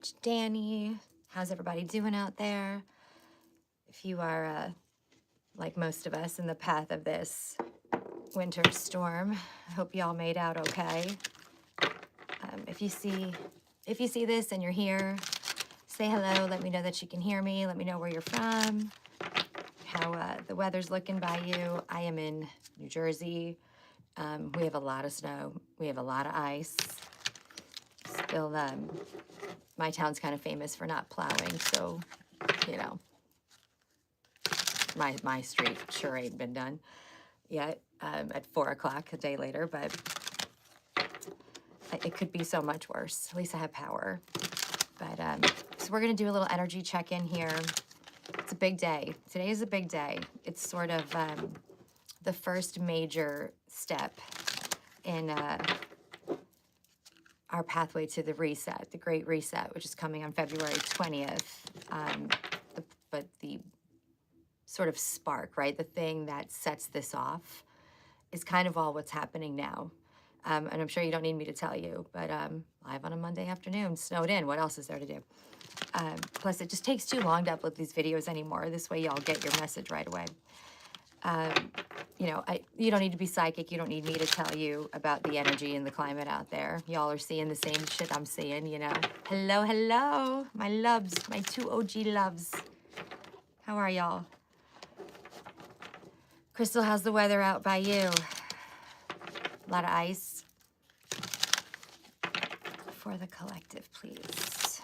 Dani. How's everybody doing out there? If you are, like most of us, in the path of this winter storm, I hope y'all made out okay. If you see this and you're here, say hello. Let me know that you can hear me. Let me know where you're from, how the weather's looking by you. I am in New Jersey. We have a lot of snow. We have a lot of ice. Still, my town's kind of famous for not plowing, so, you know, my street sure ain't been done yet at 4 o'clock a day later, but it could be so much worse. At least I have power. But so we're going to do a little energy check-in here. It's a big day. Today is a big day. It's sort of the first major step in our pathway to the reset, the Great Reset, which is coming on February 20th. But the sort of spark, right? The thing that sets this off is kind of all what's happening now. And I'm sure you don't need me to tell you, but live on a Monday afternoon, snowed in. What else is there to do? Plus, it just takes too long to upload these videos anymore. This way, y'all get your message right away. You know, you don't need to be psychic. You don't need me to tell you about the energy and the climate out there. Y'all are seeing the same shit I'm seeing, you know. Hello, hello, my loves, my 2 OG loves. How are y'all? Crystal, how's the weather out by you? A lot of ice. For the collective, please.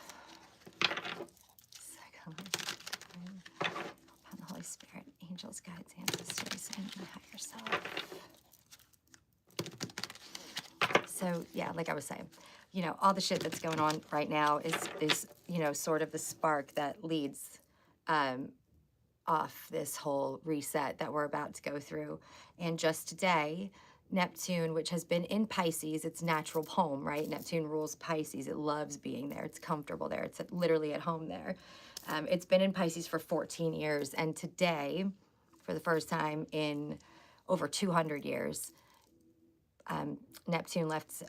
Upon the Holy Spirit, angels, guides, ancestors, and my higher self. So, yeah, like I was saying, you know, all the shit that's going on right now is you know, sort of the spark that leads off this whole reset that we're about to go through. And just today, Neptune, which has been in Pisces, its natural home, right? Neptune rules Pisces. It loves being there. It's comfortable there. It's literally at home there. It's been in Pisces for 14 years. And today, for the first time in over 200 years, Neptune left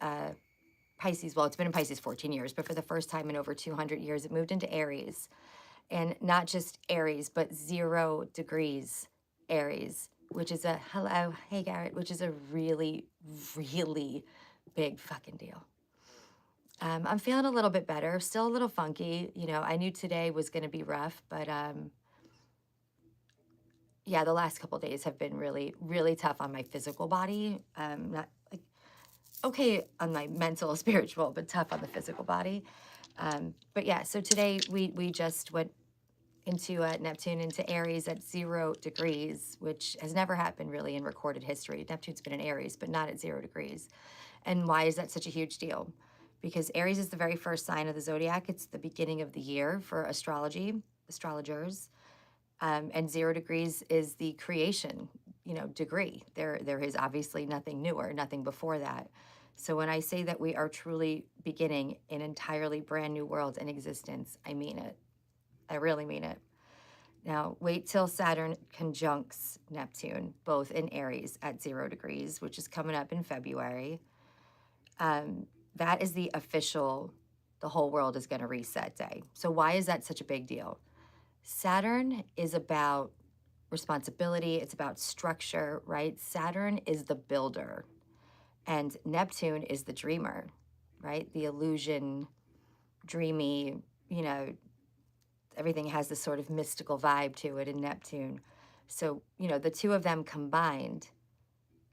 Pisces. Well, it's been in Pisces 14 years, but for the first time in over 200 years, it moved into Aries. And not just Aries, but 0 degrees Aries, which is a, hello, hey Garrett, which is a really, really big fucking deal. I'm feeling a little bit better, still a little funky. You know, I knew today was going to be rough, but yeah, the last couple days have been really, really tough on my physical body. Not like, okay on my mental, spiritual, but tough on the physical body. But yeah, so today we just went into Neptune into Aries at 0 degrees, which has never happened really in recorded history. Neptune's been in Aries, but not at 0 degrees. And why is that such a huge deal? Because Aries is the very first sign of the zodiac. It's the beginning of the year for astrologers. And 0 degrees is the creation, you know, degree. There is obviously nothing newer, nothing before that. So when I say that we are truly beginning an entirely brand new world in existence, I mean it. I really mean it. Now, wait till Saturn conjuncts Neptune, both in Aries at 0 degrees, which is coming up in February. That is the official, the whole world is going to reset day. So why is that such a big deal? Saturn is about responsibility. It's about structure, right? Saturn is the builder and Neptune is the dreamer, right? The illusion, dreamy, you know, everything has this sort of mystical vibe to it in Neptune. So, you know, the two of them combined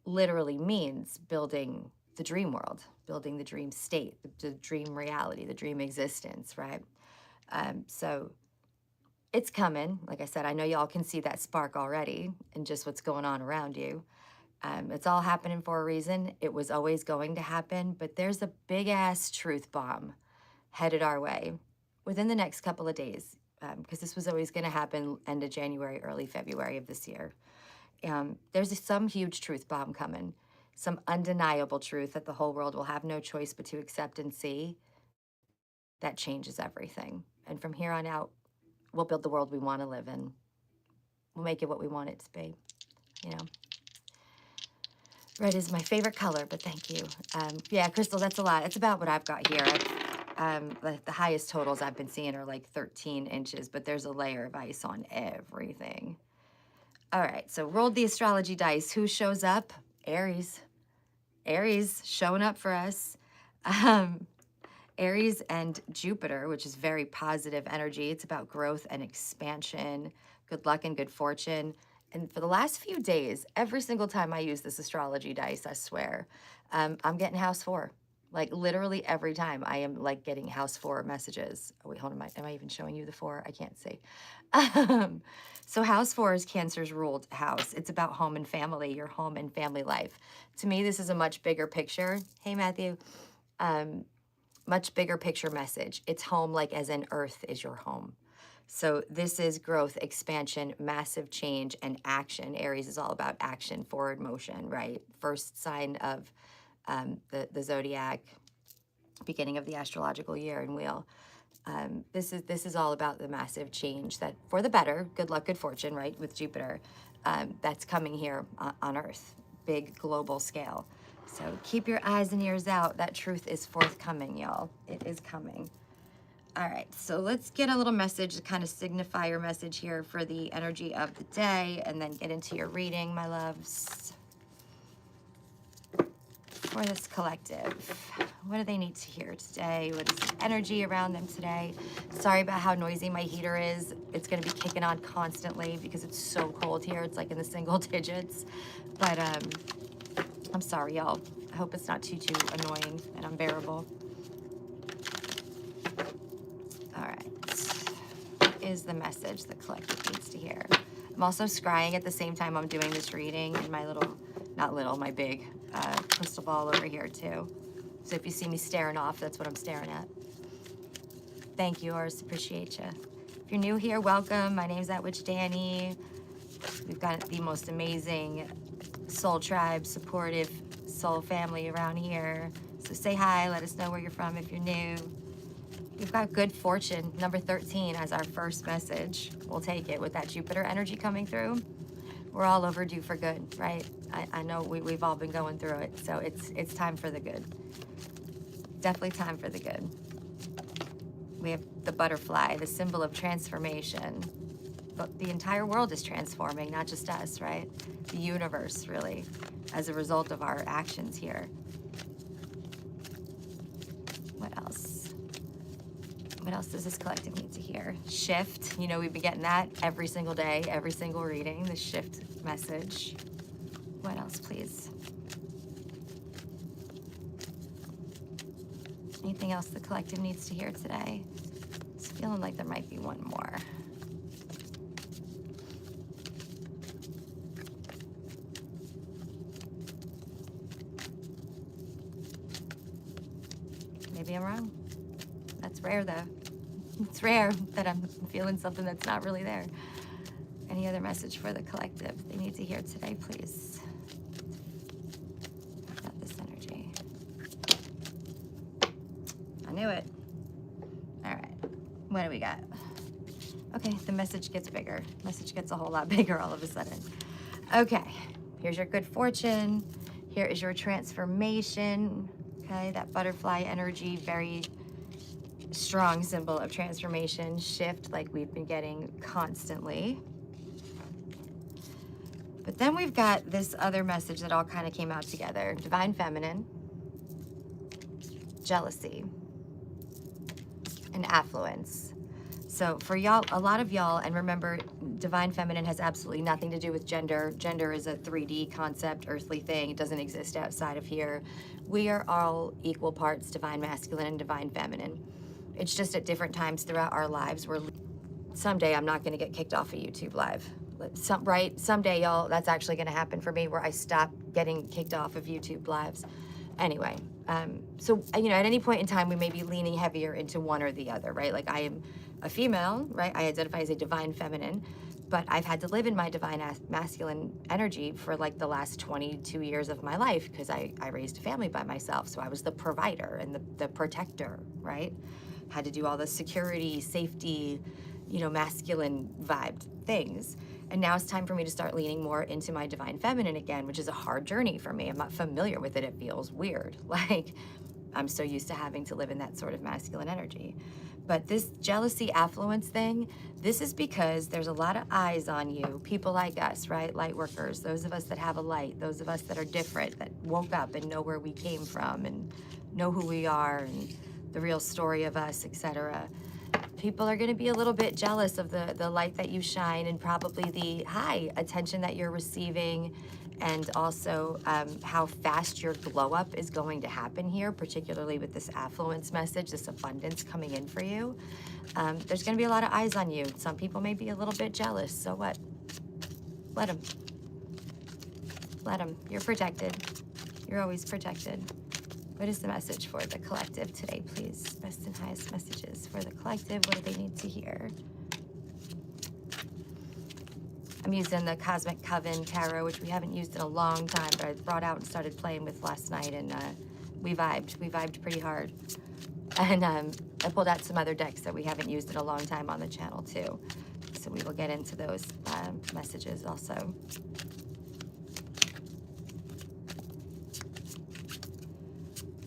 literally means building the dream world, building the dream state, the dream reality, the dream existence, right? So it's coming. Like I said, I know y'all can see that spark already and just what's going on around you. It's all happening for a reason. It was always going to happen, but there's a big ass truth bomb headed our way within the next couple of days, because this was always going to happen end of January, early February of this year. There's some huge truth bomb coming, some undeniable truth that the whole world will have no choice but to accept and see. That changes everything. And from here on out, we'll build the world we want to live in. We'll make it what we want it to be, you know. Red is my favorite color, but thank you. Yeah, Crystal, that's a lot. It's about what I've got here. the highest totals I've been seeing are like 13 inches, but there's a layer of ice on everything. All right, so rolled the astrology dice. Who shows up? Aries. Aries showing up for us. Um, Aries and Jupiter, which is very positive energy. It's about growth and expansion, good luck and good fortune. And for the last few days, every single time I use this astrology dice, I swear, I'm getting house 4. Like literally every time I am like getting house 4 messages. Oh, wait, hold on. Am I even showing you the 4? I can't see. So house 4 is Cancer's ruled house. It's about home and family, your home and family life. To me, this is a much bigger picture. Hey, Matthew. Much bigger picture message. It's home like as in earth is your home. So this is growth, expansion, massive change, and action. Aries is all about action, forward motion, right? First sign of the zodiac, beginning of the astrological year and wheel. This is all about the massive change that for the better, good luck, good fortune, right? With Jupiter, that's coming here on Earth, big global scale. So keep your eyes and ears out. That truth is forthcoming, y'all. It is coming. All right, so let's get a little message to kind of signify your message here for the energy of the day, and then get into your reading, my loves. For this collective, what do they need to hear today? What is the energy around them today? Sorry about how noisy my heater is. It's going to be kicking on constantly because it's so cold here. It's like in the single digits. But I'm sorry, y'all. I hope it's not too annoying and unbearable. All right. What is the message the collective needs to hear? I'm also scrying at the same time I'm doing this reading in my little, not little, my big crystal ball over here too. So if you see me staring off, that's what I'm staring at. Thank you, Ars. Appreciate you. If you're new here, welcome. My name's That Witch Dani. We've got the most amazing soul tribe, supportive soul family around here. So say hi, let us know where you're from if you're new. We've got good fortune, number 13, as our first message. We'll take it with that Jupiter energy coming through. We're all overdue for good, right? I know we've all been going through it, so it's time for the good. Definitely time for the good. We have the butterfly, the symbol of transformation. But the entire world is transforming, not just us, right? The universe, really, as a result of our actions here. What else? What else does this collective need to hear? Shift. You know, we've been getting that every single day, every single reading, the shift message. What else, please? Anything else the collective needs to hear today? It's feeling like there might be one more. Maybe I'm wrong. That's rare, though. It's rare that I'm feeling something that's not really there. Any other message for the collective they need to hear today, please? Got this energy. I knew it. All right. What do we got? Okay, the message gets bigger. Message gets a whole lot bigger all of a sudden. Okay, here's your good fortune. Here is your transformation. Okay, that butterfly energy, very strong symbol of transformation, shift like we've been getting constantly. But then we've got this other message that all kind of came out together. Divine feminine, jealousy, and affluence. So for y'all, a lot of y'all, and remember, divine feminine has absolutely nothing to do with gender. Gender is a 3D concept, earthly thing. It doesn't exist outside of here. We are all equal parts divine masculine and divine feminine. It's just at different times throughout our lives. Someday I'm not going to get kicked off of YouTube Live. Someday, y'all, that's actually going to happen for me, where I stop getting kicked off of YouTube Lives. Anyway, so, you know, at any point in time, we may be leaning heavier into one or the other, right? Like I am a female, right? I identify as a divine feminine, but I've had to live in my divine masculine energy for like the last 22 years of my life because I raised a family by myself. So I was the provider and the protector, right? Had to do all the security, safety, you know, masculine vibed things. And now it's time for me to start leaning more into my divine feminine again, which is a hard journey for me. I'm not familiar with it. It feels weird. Like, I'm so used to having to live in that sort of masculine energy. But this jealousy affluence thing, this is because there's a lot of eyes on you, people like us, right? Light workers, those of us that have a light, those of us that are different, that woke up and know where we came from and know who we are and the real story of us, etc. People are going to be a little bit jealous of the light that you shine and probably the high attention that you're receiving, and also how fast your glow up is going to happen here, particularly with this affluence message, this abundance coming in for you. There's going to be a lot of eyes on you. Some people may be a little bit jealous. So what? Let them. Let them. You're protected. You're always protected. What is the message for the collective today, please? Best and highest messages for the collective. What do they need to hear? I'm using the Cosmic Coven Tarot, which we haven't used in a long time, but I brought out and started playing with last night, and we vibed. We vibed pretty hard. And I pulled out some other decks that we haven't used in a long time on the channel, too. So we will get into those messages also.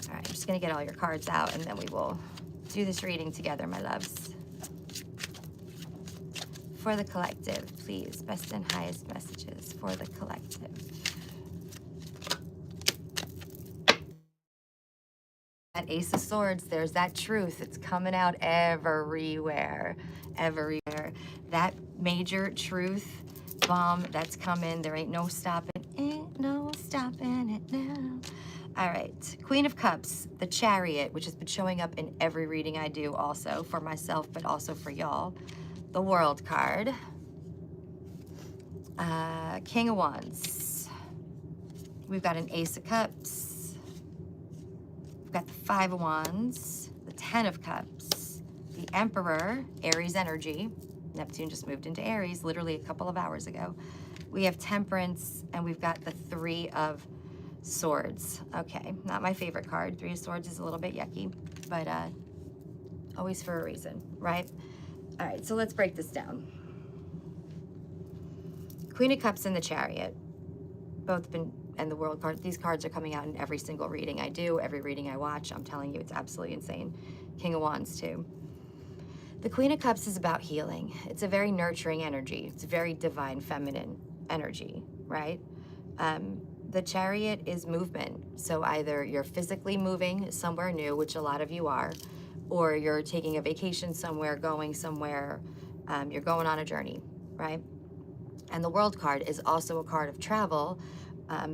All right, I'm just going to get all your cards out, and then we will do this reading together, my loves. For the collective, please, best and highest messages for the collective. That Ace of Swords, there's that truth. It's coming out everywhere, everywhere. That major truth bomb that's coming. There ain't no stopping. Ain't no stopping it now. All right, Queen of Cups, the Chariot, which has been showing up in every reading I do also for myself, but also for y'all. The World card. King of Wands. We've got an Ace of Cups. We've got the Five of Wands, the Ten of Cups, the Emperor, Aries energy. Neptune just moved into Aries literally a couple of hours ago. We have Temperance, and we've got the Three of Swords. Okay, not my favorite card. Three of Swords is a little bit yucky, but always for a reason, right? All right, so let's break this down. Queen of Cups and the Chariot, both been, and the World card. These cards are coming out in every single reading I do, every reading I watch. I'm telling you, it's absolutely insane. King of Wands, too. The Queen of Cups is about healing. It's a very nurturing energy. It's a very divine feminine energy, right? The Chariot is movement. So either you're physically moving somewhere new, which a lot of you are, or you're taking a vacation somewhere, going somewhere, you're going on a journey, right? And the World card is also a card of travel,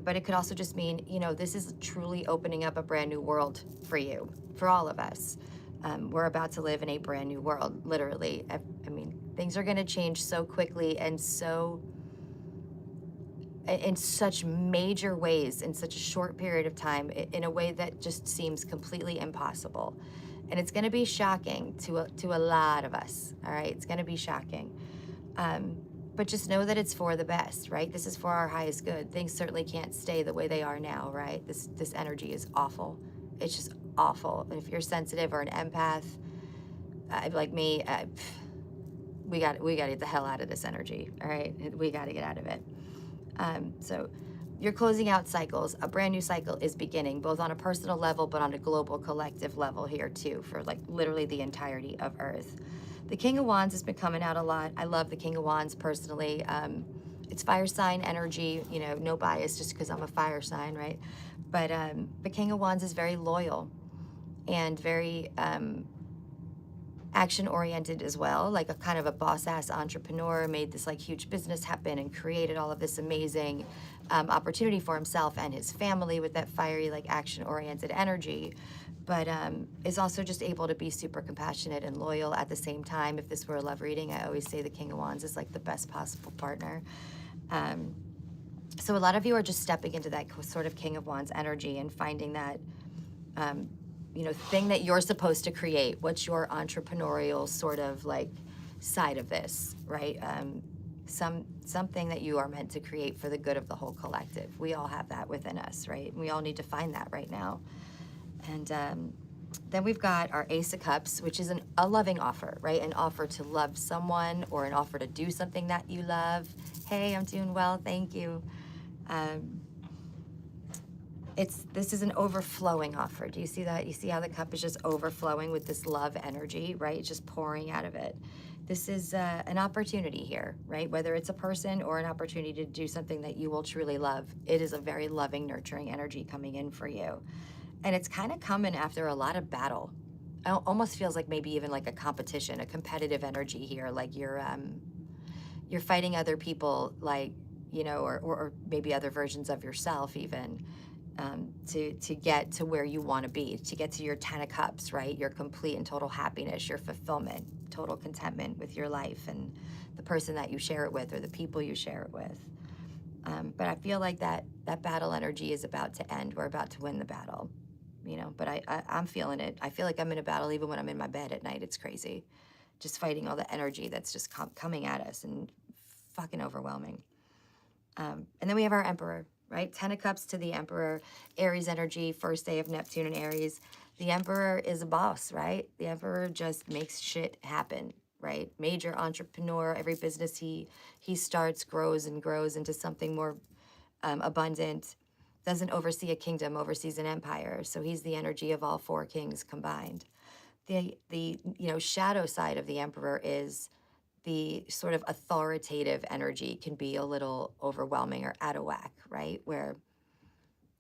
but it could also just mean, you know, this is truly opening up a brand new world for you, for all of us. We're about to live in a brand new world, literally. I mean, things are gonna change so quickly and so, in such major ways, in such a short period of time, in a way that just seems completely impossible. And it's gonna be shocking to a lot of us, all right? It's gonna be shocking. But just know that it's for the best, right? This is for our highest good. Things certainly can't stay the way they are now, right? This energy is awful. It's just awful. And if you're sensitive or an empath, like me, we got to get the hell out of this energy, all right? We got to get out of it. So you're closing out cycles. A brand new cycle is beginning, both on a personal level, but on a global collective level here too, for like literally the entirety of Earth. The King of Wands has been coming out a lot. I love the King of Wands personally. It's fire sign energy, you know, no bias just because I'm a fire sign, right? But the King of Wands is very loyal and very action-oriented as well, like a kind of a boss-ass entrepreneur, made this like huge business happen and created all of this amazing opportunity for himself and his family with that fiery, like action-oriented energy, but is also just able to be super compassionate and loyal at the same time. If this were a love reading, I always say the King of Wands is like the best possible partner. So a lot of you are just stepping into that sort of King of Wands energy and finding that you know, thing that you're supposed to create. What's your entrepreneurial sort of like side of this, right? Something that you are meant to create for the good of the whole collective. We all have that within us, right? We all need to find that right now. And then we've got our Ace of Cups, which is a loving offer, right? An offer to love someone or an offer to do something that you love. Hey, I'm doing well, thank you. this is an overflowing offer. Do you see that? You see how the cup is just overflowing with this love energy, right? It's just pouring out of it. This is an opportunity here, right? Whether it's a person or an opportunity to do something that you will truly love, it is a very loving, nurturing energy coming in for you. And it's kind of coming after a lot of battle. It almost feels like maybe even like a competition, a competitive energy here. Like you're fighting other people, like, you know, or maybe other versions of yourself even, to get to where you want to be, to get to your 10 of cups, right? Your complete and total happiness, your fulfillment, total contentment with your life and the person that you share it with or the people you share it with. But I feel like that battle energy is about to end. We're about to win the battle, you know, but I'm feeling it. I feel like I'm in a battle even when I'm in my bed at night. It's crazy. Just fighting all the energy that's just coming at us and fucking overwhelming. And then we have our Emperor, right? 10 of Cups to the Emperor, Aries energy, first day of Neptune and Aries. The Emperor is a boss, right? The Emperor just makes shit happen, right? Major entrepreneur. Every business he starts grows and grows into something more abundant. Doesn't oversee a kingdom, oversees an empire. So he's the energy of all four kings combined. The you know, shadow side of the Emperor is the sort of authoritative energy can be a little overwhelming or out of whack, right? Where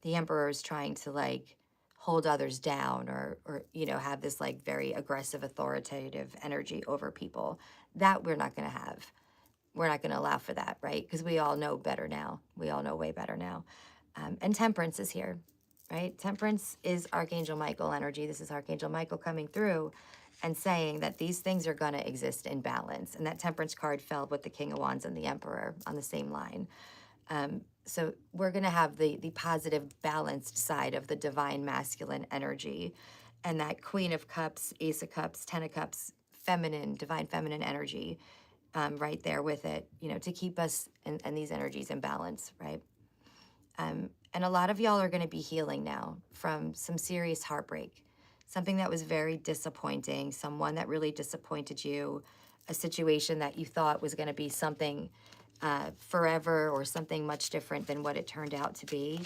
the Emperor is trying to like hold others down or you know, have this like very aggressive authoritative energy over people. That we're not going to have. We're not going to allow for that, right? Because we all know better now. We all know way better now. And Temperance is here, right? Temperance is Archangel Michael energy. This is Archangel Michael coming through and saying that these things are going to exist in balance. And that Temperance card fell with the King of Wands and the Emperor on the same line. So we're going to have the positive, balanced side of the divine masculine energy. And that Queen of Cups, Ace of Cups, Ten of Cups, feminine, divine feminine energy right there with it, you know, to keep us and these energies in balance, right? And a lot of y'all are going to be healing now from some serious heartbreak, something that was very disappointing, someone that really disappointed you, a situation that you thought was going to be something forever or something much different than what it turned out to be.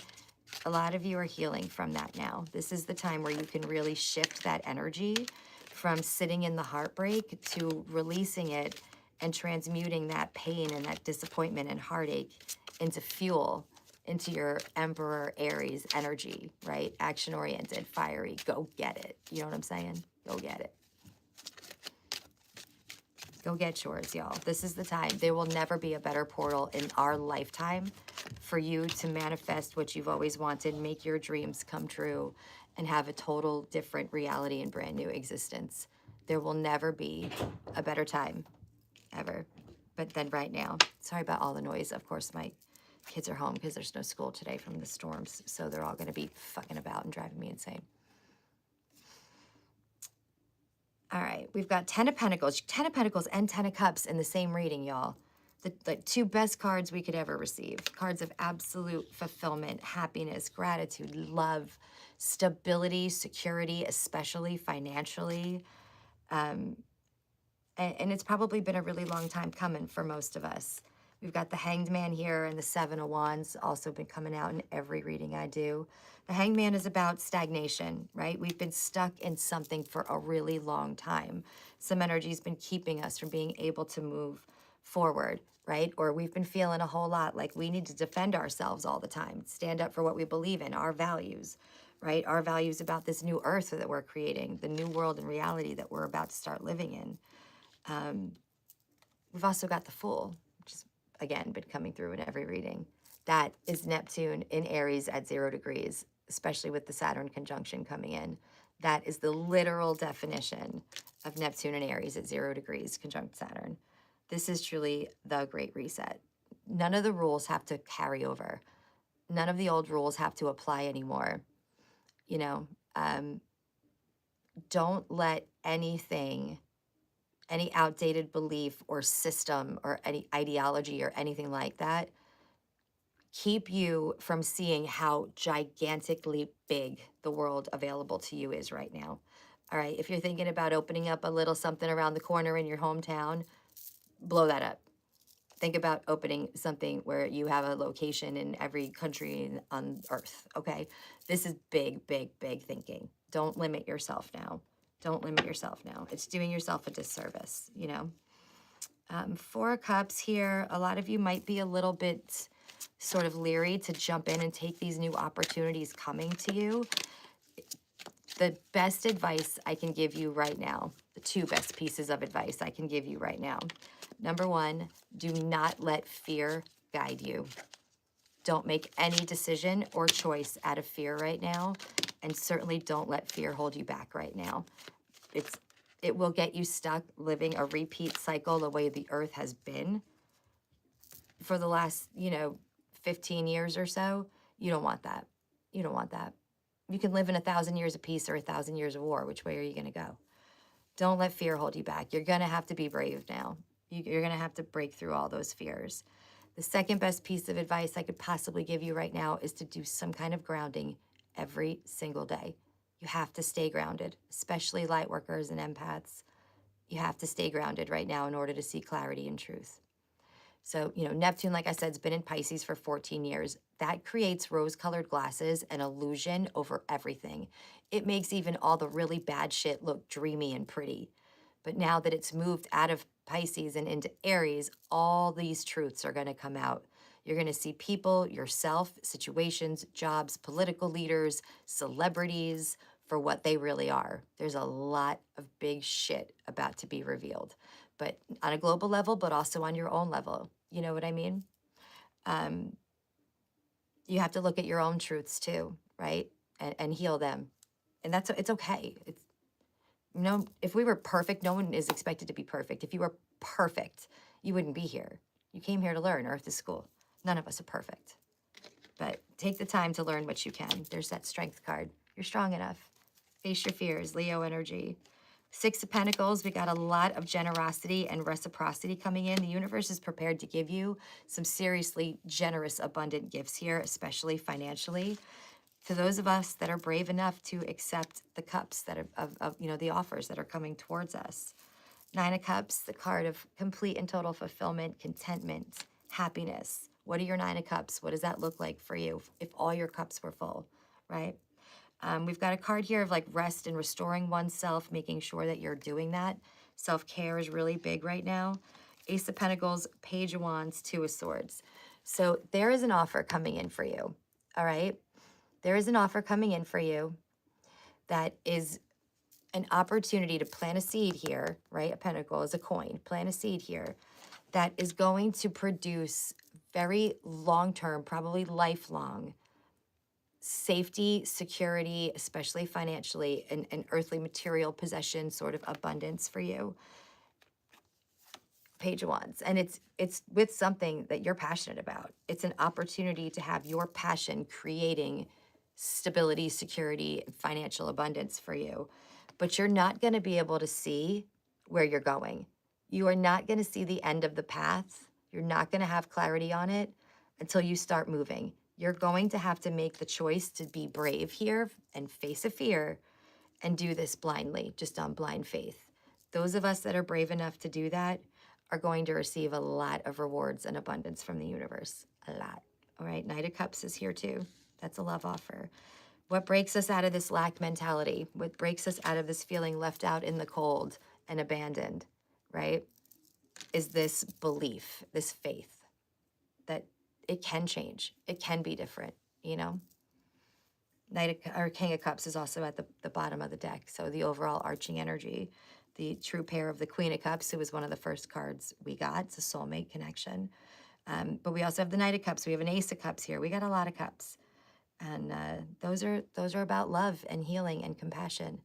A lot of you are healing from that now. This is the time where you can really shift that energy from sitting in the heartbreak to releasing it and transmuting that pain and that disappointment and heartache into fuel, into your Emperor Aries energy, right? Action-oriented, fiery, go get it. You know what I'm saying? Go get it. Go get yours, y'all. This is the time. There will never be a better portal in our lifetime for you to manifest what you've always wanted, make your dreams come true, and have a total different reality and brand new existence. There will never be a better time, ever. But then right now, sorry about all the noise. Of course, my kids are home because there's no school today from the storms, so they're all going to be fucking about and driving me insane. All right, we've got 10 of Pentacles and 10 of Cups in the same reading, y'all. The two best cards we could ever receive. Cards of absolute fulfillment, happiness, gratitude, love, stability, security, especially financially. And it's probably been a really long time coming for most of us. We've got the Hanged Man here and the Seven of Wands also been coming out in every reading I do. The Hanged Man is about stagnation, right? We've been stuck in something for a really long time. Some energy's been keeping us from being able to move forward, right? Or we've been feeling a whole lot like we need to defend ourselves all the time, stand up for what we believe in, our values, right? Our values about this new earth that we're creating, the new world and reality that we're about to start living in. We've also got the Fool, which is, again, been coming through in every reading. That is Neptune in Aries at 0 degrees, especially with the Saturn conjunction coming in. That is the literal definition of Neptune and Aries at 0 degrees conjunct Saturn. This is truly the Great Reset. None of the rules have to carry over. None of the old rules have to apply anymore. You know, don't let anything, any outdated belief or system or any ideology or anything like that keep you from seeing how gigantically big the world available to you is right now. All right, if you're thinking about opening up a little something around the corner in your hometown, blow that up. Think about opening something where you have a location in every country on earth, okay? This is big, big, big thinking. Don't limit yourself now. Don't limit yourself now. It's doing yourself a disservice, you know? Four of Cups here. A lot of you might be a little bit sort of leery to jump in and take these new opportunities coming to you. The best advice I can give you right now, the two best pieces of advice I can give you right now. Number one, do not let fear guide you. Don't make any decision or choice out of fear right now, and certainly don't let fear hold you back right now. It will get you stuck living a repeat cycle the way the earth has been for the last, 15 years or so. You don't want that. You don't want that. You can live in 1,000 years of peace or 1,000 years of war. Which way are you going to go? Don't let fear hold you back. You're going to have to be brave now. You're going to have to break through all those fears. The second best piece of advice I could possibly give you right now is to do some kind of grounding every single day. You have to stay grounded, especially light workers and empaths. You have to stay grounded right now in order to see clarity and truth. So, Neptune, like I said, has been in Pisces for 14 years. That creates rose-colored glasses and illusion over everything. It makes even all the really bad shit look dreamy and pretty. But now that it's moved out of Pisces and into Aries, all these truths are going to come out. You're going to see people, yourself, situations, jobs, political leaders, celebrities for what they really are. There's a lot of big shit about to be revealed, but on a global level, but also on your own level. You know what I mean? You have to look at your own truths too, right? And heal them. And it's okay. If we were perfect, no one is expected to be perfect. If you were perfect, you wouldn't be here. You came here to learn. Earth is school. None of us are perfect. But take the time to learn what you can. There's that strength card. You're strong enough. Face your fears, Leo energy. Six of Pentacles, we got a lot of generosity and reciprocity coming in. The universe is prepared to give you some seriously generous, abundant gifts here, especially financially. To those of us that are brave enough to accept the cups that are the offers that are coming towards us. Nine of Cups, the card of complete and total fulfillment, contentment, happiness. What are your Nine of Cups? What does that look like for you if all your cups were full, right? We've got a card here of like rest and restoring oneself, making sure that you're doing that. Self-care is really big right now. Ace of Pentacles, Page of Wands, Two of Swords. So there is an offer coming in for you, all right? There is an offer coming in for you that is an opportunity to plant a seed here, right? A pentacle is a coin. Plant a seed here that is going to produce very long-term, probably lifelong, safety, security, especially financially, and earthly material possession sort of abundance for you. Page of Wands. And it's with something that you're passionate about. It's an opportunity to have your passion creating stability, security, financial abundance for you. But you're not going to be able to see where you're going. You are not going to see the end of the path. You're not going to have clarity on it until you start moving. You're going to have to make the choice to be brave here and face a fear and do this blindly, just on blind faith. Those of us that are brave enough to do that are going to receive a lot of rewards and abundance from the universe. A lot. All right, Knight of Cups is here too. That's a love offer. What breaks us out of this lack mentality? What breaks us out of this feeling left out in the cold and abandoned, right? Is this belief, this faith that it can change. It can be different, King of Cups is also at the bottom of the deck. So the overall arching energy, the true pair of the Queen of Cups, who was one of the first cards we got. It's a soulmate connection. But we also have the Knight of Cups. We have an Ace of Cups here. We got a lot of cups. And those are about love and healing and compassion.